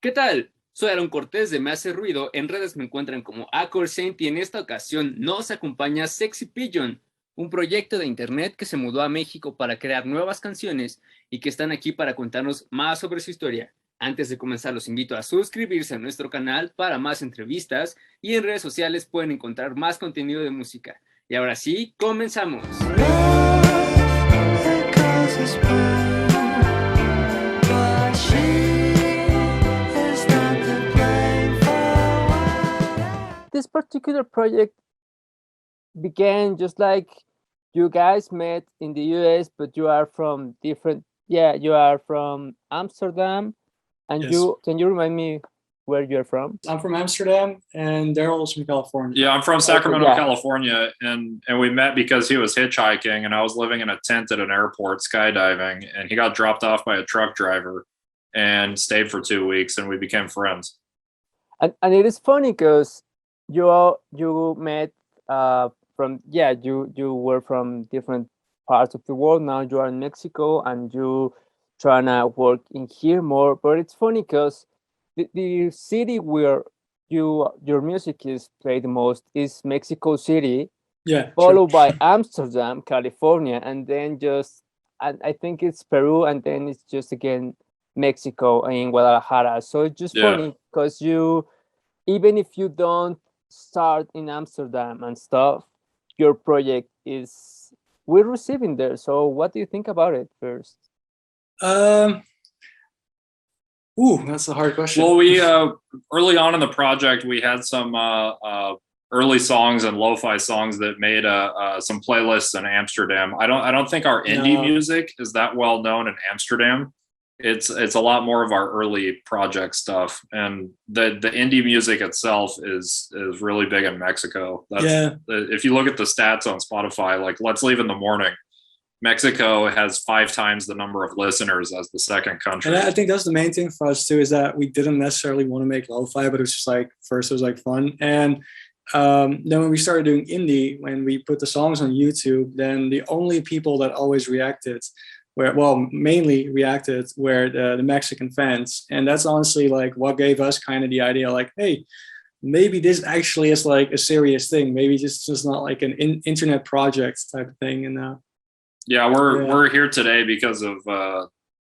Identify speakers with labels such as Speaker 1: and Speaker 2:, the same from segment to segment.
Speaker 1: ¿Qué tal? Soy Aaron Cortés de Me Hace Ruido. En redes me encuentran como Saint y en esta ocasión nos acompaña Sexy Pigeon, un proyecto de internet que se mudó a México para crear nuevas canciones y que están aquí para contarnos más sobre su historia. Antes de comenzar, los invito a suscribirse a nuestro canal para más entrevistas y en redes sociales pueden encontrar más contenido de música. Y ahora sí, comenzamos. This particular project began just like you guys met in the US, but you are from different. Yeah, you are from Amsterdam, and
Speaker 2: Yes.
Speaker 1: Can you remind me where you're from?
Speaker 2: I'm from Amsterdam, and Daryl's from California.
Speaker 3: Yeah, I'm from Sacramento,
Speaker 1: yeah.
Speaker 3: California, and we met because he was hitchhiking, and I was living in a tent at an airport skydiving, and he got dropped off by a truck driver, and stayed for 2 weeks, and we became friends.
Speaker 1: And it is funny because you met from you were from different parts of the world. Now you are in Mexico and you trying to work in here more. But it's funny because the city where your music is played the most is Mexico City,
Speaker 2: Yeah,
Speaker 1: followed by Amsterdam, California, and then and I think it's Peru, and then it's just again Mexico in Guadalajara. So it's just funny because even if you don't start in Amsterdam and stuff, your project we're receiving there. So what do you think about it first?
Speaker 2: That's a hard question.
Speaker 3: Well, we early on in the project, we had some early songs and lo-fi songs that made some playlists in Amsterdam. I don't think our indie music is that well known in Amsterdam. It's a lot more of our early project stuff, and the indie music itself is really big in Mexico. If you look at the stats on Spotify, like Let's Leave in the Morning, Mexico has 5 times the number of listeners as the second country.
Speaker 2: And I think that's the main thing for us too, is that we didn't necessarily want to make lo-fi, but it was just like, first it was like fun. And then when we started doing indie, when we put the songs on YouTube, then the only people that always reacted mainly reacted were the Mexican fans. And that's honestly like what gave us kind of the idea, like, hey, maybe this actually is like a serious thing. Maybe it's just not like an internet project type of thing. And
Speaker 3: we're here today because of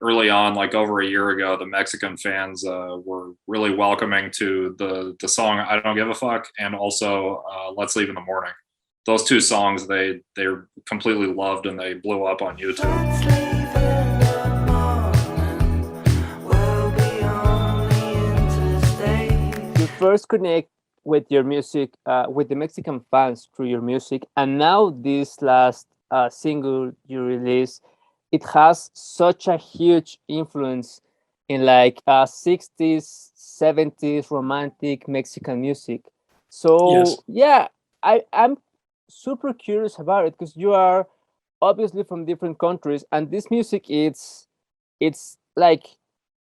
Speaker 3: early on, like over a year ago, the Mexican fans were really welcoming to the song I Don't Give a Fuck, and also Let's Leave in the Morning. Those 2 songs they completely loved, and they blew up on YouTube.
Speaker 1: You first connect with your music, with the Mexican fans through your music, and now this last single you release, it has such a huge influence in like 60s, 70s romantic Mexican music. So I'm super curious about it because you are obviously from different countries, and this music it's like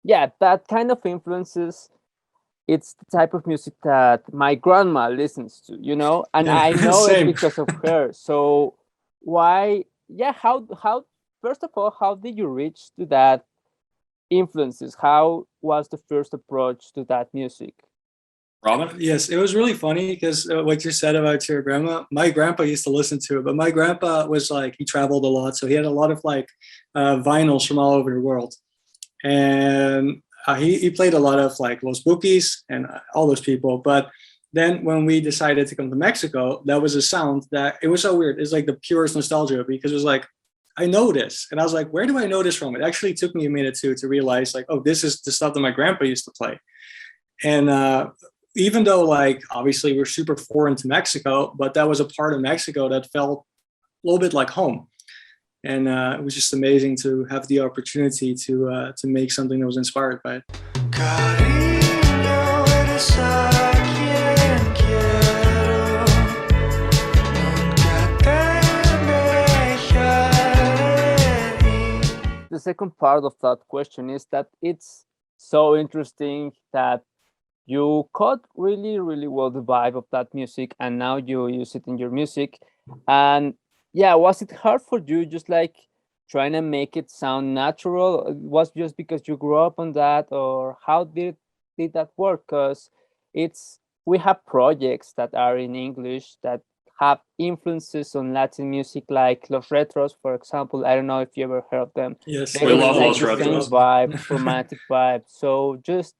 Speaker 1: that kind of influences. It's the type of music that my grandma listens to, and I know it because of her. So how first of all, how did you reach to that influences? How was the first approach to that music?
Speaker 3: Robin?
Speaker 2: Yes, it was really funny because what you said about your grandma, my grandpa used to listen to it, but my grandpa was like, he traveled a lot. So he had a lot of like vinyls from all over the world. And he played a lot of like Los Bookies and all those people. But then when we decided to come to Mexico, that was a sound that it was so weird. It's like the purest nostalgia, because it was like, I know this. And I was like, where do I know this from? It actually took me a minute to realize like, oh, this is the stuff that my grandpa used to play. And even though like, obviously we're super foreign to Mexico, but that was a part of Mexico that felt a little bit like home. And it was just amazing to have the opportunity to make something that was inspired by it.
Speaker 1: The second part of that question is that it's so interesting that you caught really, really well the vibe of that music, and now you use it in your music. And was it hard for you just like trying to make it sound natural? It was just because you grew up on that, or how did that work? Because we have projects that are in English that have influences on Latin music, like Los Retros, for example. I don't know if you ever heard of them.
Speaker 2: Yes,
Speaker 3: We love
Speaker 1: like
Speaker 3: Los
Speaker 1: the same
Speaker 3: Retros.
Speaker 1: vibe, romantic vibe. So just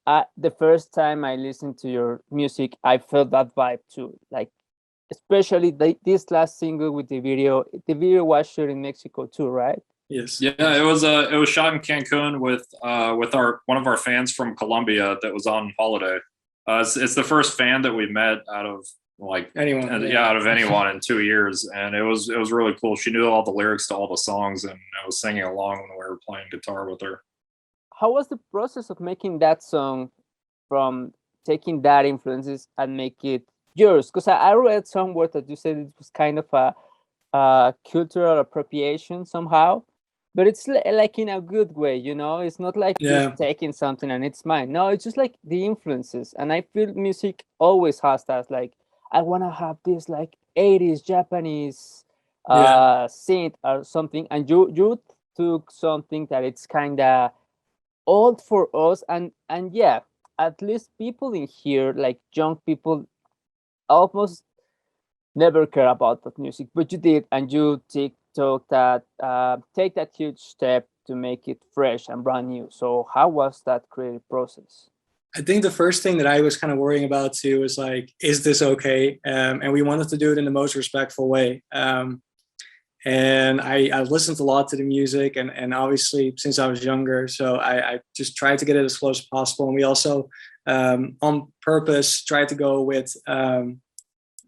Speaker 1: the first time I listened to your music, I felt that vibe too. Like especially this last single with the video. The video was shot in Mexico too, right?
Speaker 2: yes.
Speaker 3: Yeah, it was shot in Cancun with our one of our fans from Colombia that was on holiday. It's the first fan that we met out of like
Speaker 2: Anyone?
Speaker 3: out of anyone in 2 years, and it was really cool. She knew all the lyrics to all the songs, and I was singing along when we were playing guitar with her.
Speaker 1: How was the process of making that song, from taking that influences and make it yours? Because I read somewhere that you said it was kind of a cultural appropriation somehow, but it's like in a good way, you know. It's not like just taking something and it's mine. No, it's just like the influences, and I feel music always has that. Like I want to have this like 80s Japanese synth or something, and you took something that it's kind of old for us, and yeah, at least people in here, like young people, almost never care about that music, but you did, and you took that take that huge step to make it fresh and brand new. So how was that creative process?
Speaker 2: I think the first thing that I was kind of worrying about too was like, is this okay? And we wanted to do it in the most respectful way. And I listened a lot to the music, and obviously since I was younger, so I just tried to get it as close as possible. And we also on purpose tried to go with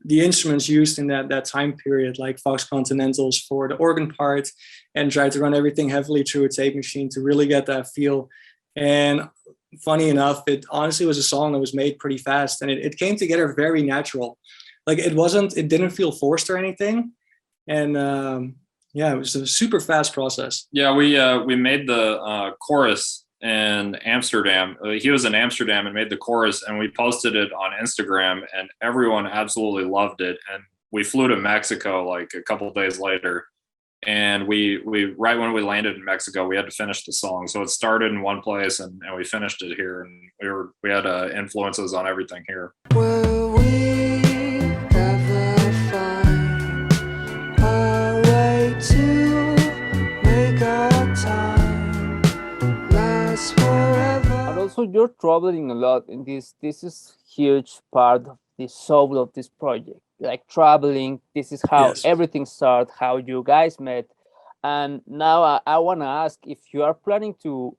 Speaker 2: the instruments used in that time period, like Fox Continentals for the organ part, and tried to run everything heavily through a tape machine to really get that feel. And funny enough, it honestly was a song that was made pretty fast, and it came together very natural. Like it didn't feel forced or anything. And it was a super fast process.
Speaker 3: Yeah, we made the chorus in Amsterdam. He was in Amsterdam and made the chorus, and we posted it on Instagram, and everyone absolutely loved it. And we flew to Mexico like a couple of days later, and we right when we landed in Mexico, we had to finish the song. So it started in one place, and we finished it here, and we had influences on everything here.
Speaker 4: Will we ever find a way to make our time last forever?
Speaker 1: And also, you're traveling a lot, and this is huge part of the soul of this project. Like traveling, this is how everything started, how you guys met. And now I want to ask if you are planning to,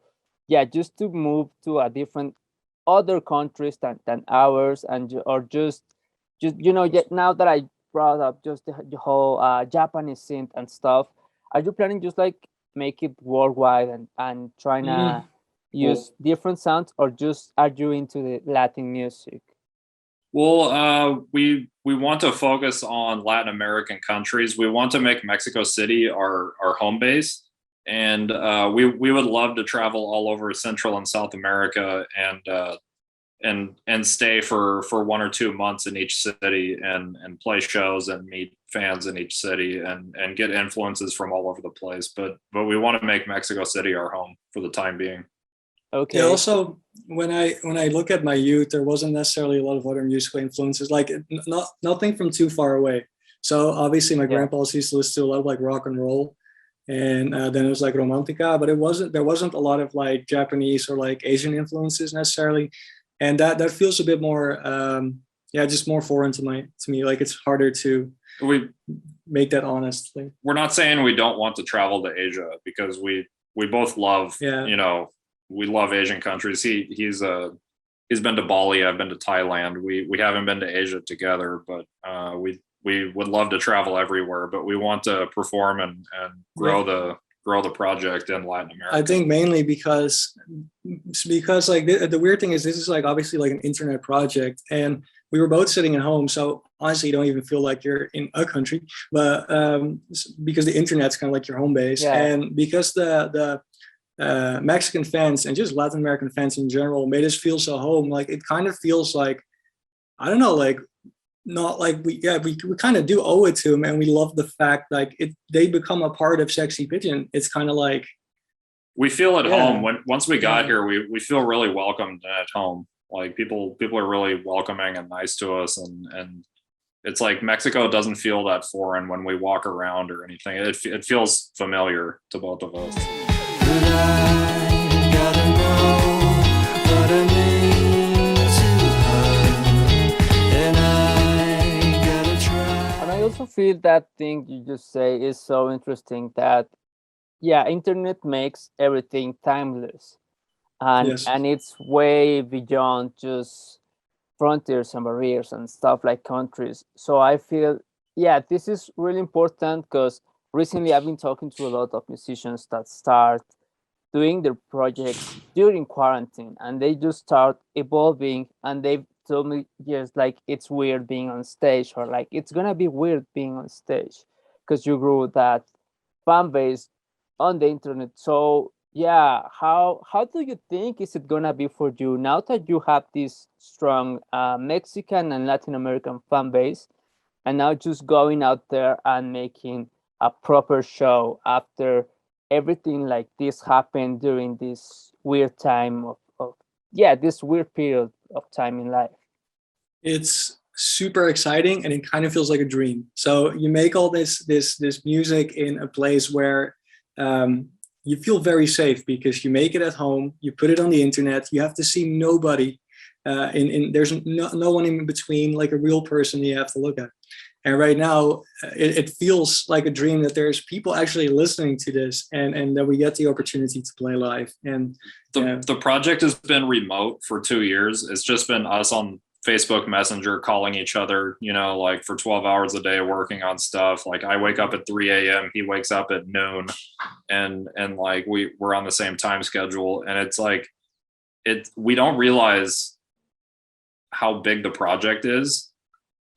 Speaker 1: just to move to a different other countries than ours, and or just now that I brought up just the whole Japanese synth and stuff, are you planning just like make it worldwide and trying to use different sounds, or just are you into the Latin music?
Speaker 3: Well, we want to focus on Latin American countries. We want to make Mexico City our home base, and we would love to travel all over Central and South America and stay for 1 or 2 months in each city and play shows and meet fans in each city and get influences from all over the place. But we want to make Mexico City our home for the time being.
Speaker 1: Okay.
Speaker 2: Yeah, also, when I look at my youth, there wasn't necessarily a lot of other musical influences, like nothing from too far away. So obviously my grandpa used to listen to a lot of like rock and roll, and then it was like romantica, but there wasn't a lot of like Japanese or like Asian influences necessarily. And that feels a bit more just more foreign to me. Like it's harder to make that honestly.
Speaker 3: We're not saying we don't want to travel to Asia, because we both love we love Asian countries. He's been to Bali, I've been to Thailand. We haven't been to Asia together, but we would love to travel everywhere, but we want to perform and grow the project in Latin America.
Speaker 2: I think mainly because like the weird thing is, this is like obviously like an internet project, and we were both sitting at home, so honestly you don't even feel like you're in a country, but because the internet's kind of like your home base, and because the Mexican fans and just Latin American fans in general made us feel so home. Like it kind of feels like, I don't know, like not like we kind of do owe it to them, and we love the fact like they become a part of Sexy Pigeon. It's kind of like
Speaker 3: we feel at
Speaker 2: Yeah.
Speaker 3: home once we got
Speaker 2: Yeah.
Speaker 3: here. We feel really welcomed at home. Like people are really welcoming and nice to us, and it's like Mexico doesn't feel that foreign when we walk around or anything. It feels familiar to both of us.
Speaker 4: But I gotta know what I mean to her, and I gotta try.
Speaker 1: And I also feel that thing you just say is so interesting that yeah, internet makes everything timeless. And
Speaker 2: Yes.
Speaker 1: and it's way beyond just frontiers and barriers and stuff like countries. So I feel yeah, this is really important because recently I've been talking to a lot of musicians that start doing their projects during quarantine and they just start evolving and they've told me just like it's weird being on stage or like it's gonna be weird being on stage because you grew that fan base on the internet. So yeah, how do you think is it gonna be for you now that you have this strong Mexican and Latin American fan base and now just going out there and making a proper show after everything like this happened during this weird time of yeah, this weird period of time in life?
Speaker 2: It's super exciting, and it kind of feels like a dream. So you make all this music in a place where you feel very safe because you make it at home, you put it on the internet, you have to see nobody, there's no one in between, like a real person you have to look at. And right now, it feels like a dream that there's people actually listening to this, and that we get the opportunity to play live. And
Speaker 3: the project has been remote for 2 years. It's just been us on Facebook Messenger calling each other, like for 12 hours a day working on stuff. Like I wake up at 3 a.m. He wakes up at noon, and like we're on the same time schedule. And it's like we don't realize how big the project is.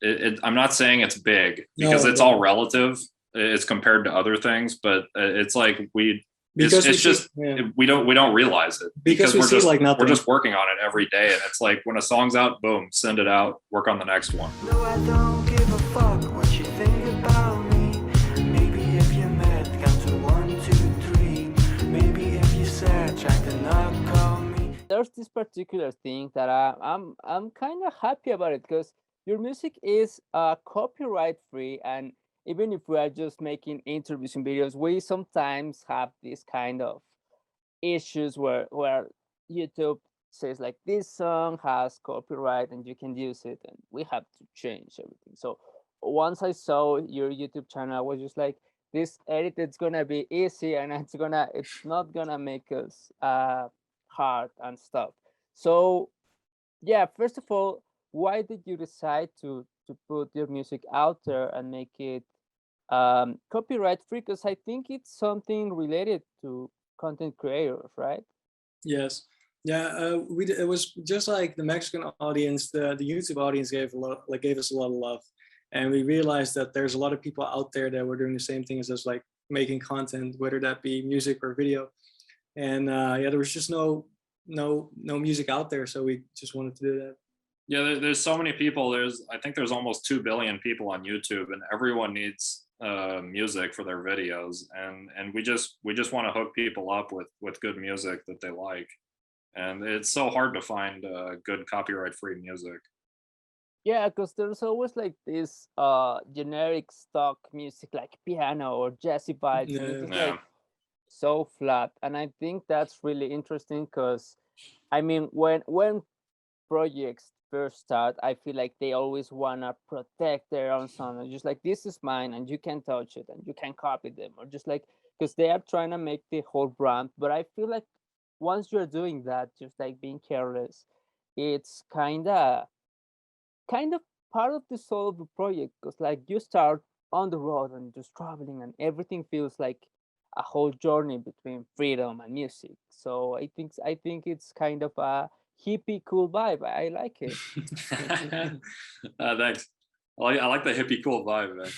Speaker 3: I'm not saying it's big because it's all relative. It's compared to other things, but it's like we don't realize it because we're just working on it every day. And it's like when a song's out, boom, send it out, work on the next one.
Speaker 4: No, I don't give a fuck what you think about me. Maybe if you're mad, count to 1, 2, 3. Maybe if you're sad, try to not call me.
Speaker 1: There's this particular thing that I'm kind of happy about it because your music is copyright free, and even if we are just making interviews and videos, we sometimes have this kind of issues where YouTube says like this song has copyright and you can use it, and we have to change everything. So once I saw your YouTube channel, I was just like, this edit it's gonna be easy and it's not gonna make us hard and stuff. So yeah, first of all, why did you decide to put your music out there and make it copyright free? Because I think it's something related to content creators, right?
Speaker 2: Yes. Yeah, it was just like the Mexican audience, the YouTube audience gave us a lot of love, and we realized that there's a lot of people out there that were doing the same thing as us, like making content, whether that be music or video. And there was just no music out there, so we just wanted to do that.
Speaker 3: Yeah, there's so many people. I think there's almost 2 billion people on YouTube, and everyone needs music for their videos, and we just want to hook people up with good music that they like, and it's so hard to find good copyright-free music.
Speaker 1: Yeah, because there's always like this generic stock music like piano or jazzy vibes, and it's just like so flat. And I think that's really interesting because I mean when projects first start, I feel like they always wanna protect their own sound and just like this is mine and you can touch it and you can copy them, or just like because they are trying to make the whole brand. But I feel like once you're doing that, just like being careless, it's kind of part of the soul of the project because like you start on the road and just traveling and everything feels like a whole journey between freedom and music. So I think it's kind of a hippie cool vibe. I like it.
Speaker 3: Thanks. I like the hippie cool vibe, man.